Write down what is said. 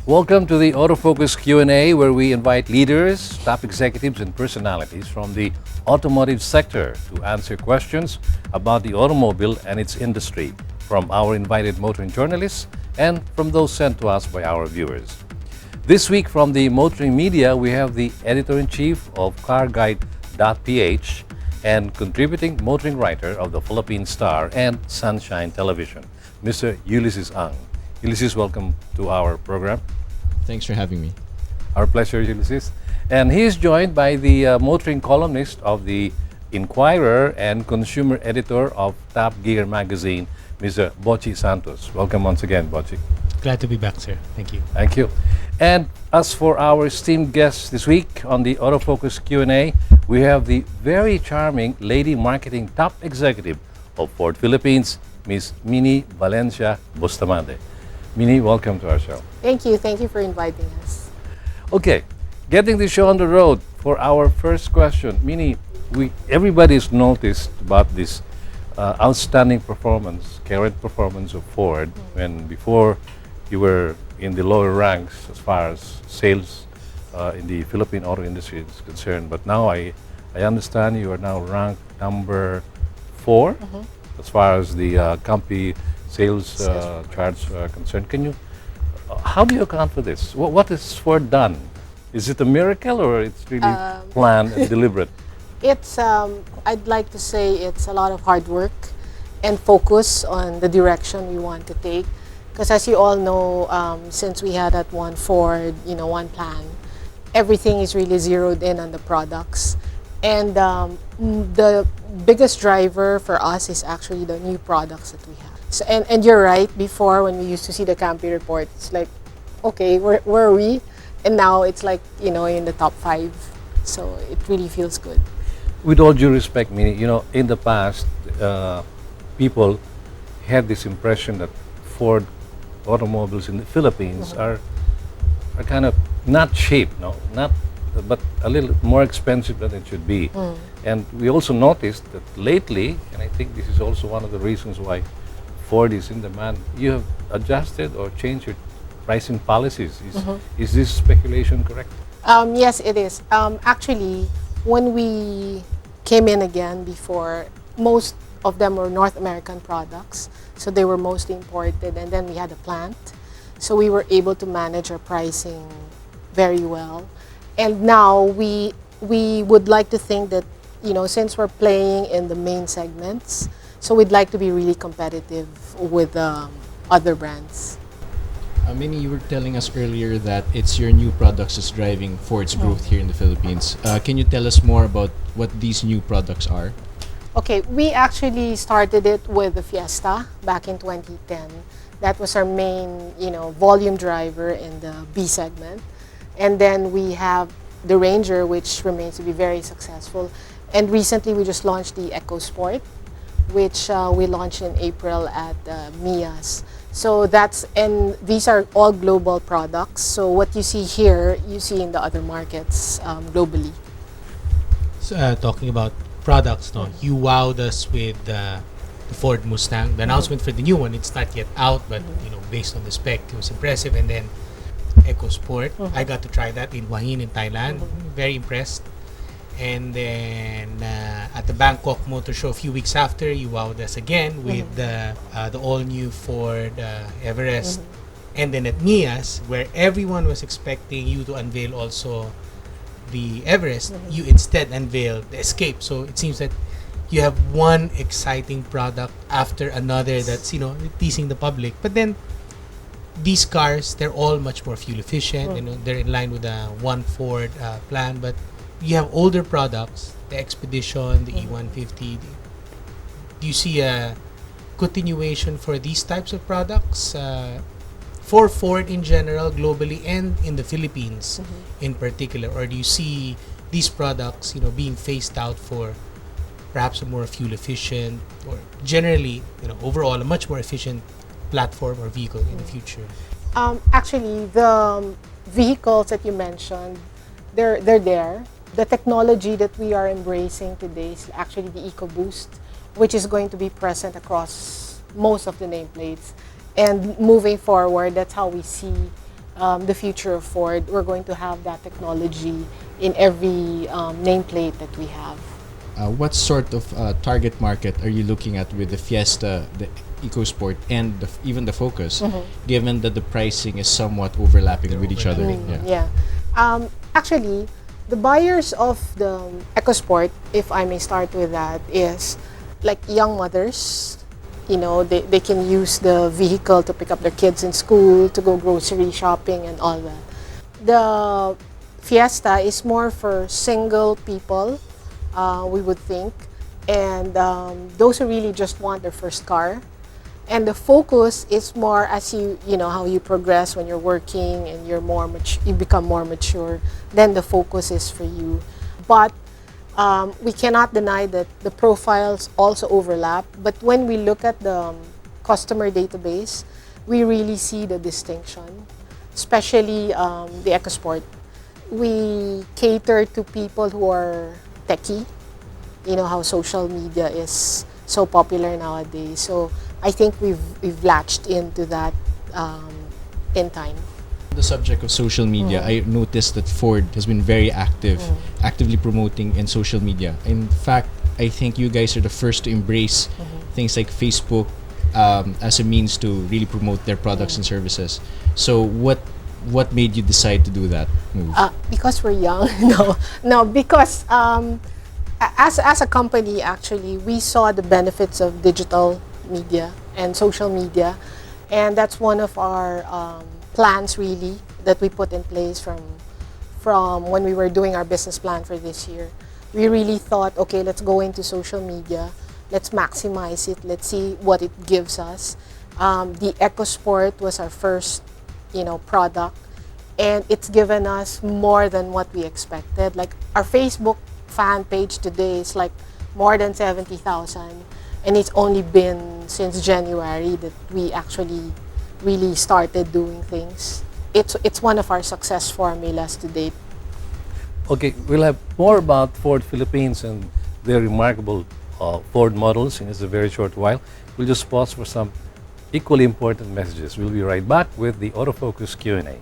Welcome to the Autofocus Q&A, where we invite leaders, top executives, and personalities from the automotive sector to answer questions about the automobile and its industry from our invited motoring journalists and from those sent to us by our viewers. This week from the motoring media, we have the editor-in-chief of CarGuide.ph and contributing motoring writer of the Philippine Star and Sunshine Television, Mr. Ulysses Ang. Ulysses, welcome to our program. Thanks for having me. Our pleasure, Ulysses. And he is joined by the motoring columnist of the Inquirer and consumer editor of Top Gear magazine, Mr. Bochi Santos. Welcome once again, Bochi. Glad to be back, sir. Thank you. Thank you. And as for our esteemed guests this week on the Autofocus Q&A, we have the very charming lady marketing top executive of Ford Philippines, Miss Minnie Valencia Bustamante. Minnie, welcome to our show. Thank you. Thank you for inviting us. Okay, getting the show on the road for our first question. Minnie, everybody's noticed about this outstanding performance, current performance of Ford, when before you were in the lower ranks as far as sales in the Philippine auto industry is concerned. But now I understand you are now ranked number 4 as far as the company sales charts are concerned. How do you account for this? What is Ford done? Is it a miracle or it's really planned and deliberate? It's, I'd like to say it's a lot of hard work and focus on the direction we want to take. Because as you all know, since we had that one Ford, one plan, everything is really zeroed in on the products. And the biggest driver for us is actually the new products that we have. So, and you're right, before when we used to see the Campi report, it's like, okay, where are we? And now it's like, in the top 5. So it really feels good. With all due respect, Minnie, in the past, people had this impression that Ford automobiles in the Philippines are kind of not cheap, but a little more expensive than it should be. And we also noticed that lately, and I think this is also one of the reasons why Ford is in demand, you have adjusted or changed your pricing policies. Is this speculation correct? Yes, it is. Actually, when we came in again before, most of them were North American products, so they were mostly imported, and then we had a plant, so we were able to manage our pricing very well. And now we would like to think that, since we're playing in the main segments, so we'd like to be really competitive with other brands. Minnie, you were telling us earlier that it's your new products that's driving Ford's growth here in the Philippines. Can you tell us more about what these new products are? Okay, we actually started it with the Fiesta back in 2010. That was our main, volume driver in the B segment. And then we have the Ranger, which remains to be very successful. And recently we just launched the EcoSport, which we launched in April at MIA's. So and these are all global products. So what you see here, you see in the other markets globally. So, talking about products, you wowed us with the Ford Mustang. The announcement for the new one, it's not yet out, but based on the spec, it was impressive. And then EcoSport, I got to try that in Hua Hin in Thailand. Very impressed. And then at the Bangkok Motor Show a few weeks after, you wowed us again with the all-new Ford Everest. And then at MIA's, where everyone was expecting you to unveil also the Everest, you instead unveiled the Escape. So it seems that you have one exciting product after another that's, teasing the public. But then these cars, they're all much more fuel efficient. They're in line with the One Ford plan. But you have older products, the Expedition, the E150. Do you see a continuation for these types of products for Ford in general, globally, and in the Philippines in particular? Or do you see these products, being phased out for perhaps a more fuel efficient, or generally, overall a much more efficient platform or vehicle in the future? Actually, the vehicles that you mentioned, they're there. The technology that we are embracing today is actually the EcoBoost, which is going to be present across most of the nameplates. And moving forward, that's how we see the future of Ford, we're going to have that technology in every nameplate that we have. What sort of target market are you looking at with the Fiesta, the EcoSport, and even the Focus, given that the pricing is somewhat overlapping with each other? Yeah. Actually, the buyers of the EcoSport, if I may start with that, is like young mothers. You know, they can use the vehicle to pick up their kids in school, to go grocery shopping and all that. The Fiesta is more for single people, we would think, and those who really just want their first car. And the Focus is more as you know how you progress when you're working and you're you become more mature. Then the Focus is for you. But we cannot deny that the profiles also overlap. But when we look at the customer database, we really see the distinction, especially the EcoSport. We cater to people who are techie. You know how social media is so popular nowadays. So I think we've latched into that in time. The subject of social media, I noticed that Ford has been very actively promoting in social media. In fact, I think you guys are the first to embrace things like Facebook as a means to really promote their products and services. So what made you decide to do that move? Because we're young. No, because as a company, actually, we saw the benefits of digital media and social media, and that's one of our plans really that we put in place from when we were doing our business plan for this year. We really thought, okay, let's go into social media, let's maximize it, let's see what it gives us. The EcoSport was our first, product, and it's given us more than what we expected. Like our Facebook fan page today is like more than 70,000, and it's only been since January that we actually really started doing things. It's one of our success formulas to date. Okay, we'll have more about Ford Philippines and their remarkable Ford models in just a very short while. We'll just pause for some equally important messages. We'll be right back with the Autofocus Q&A.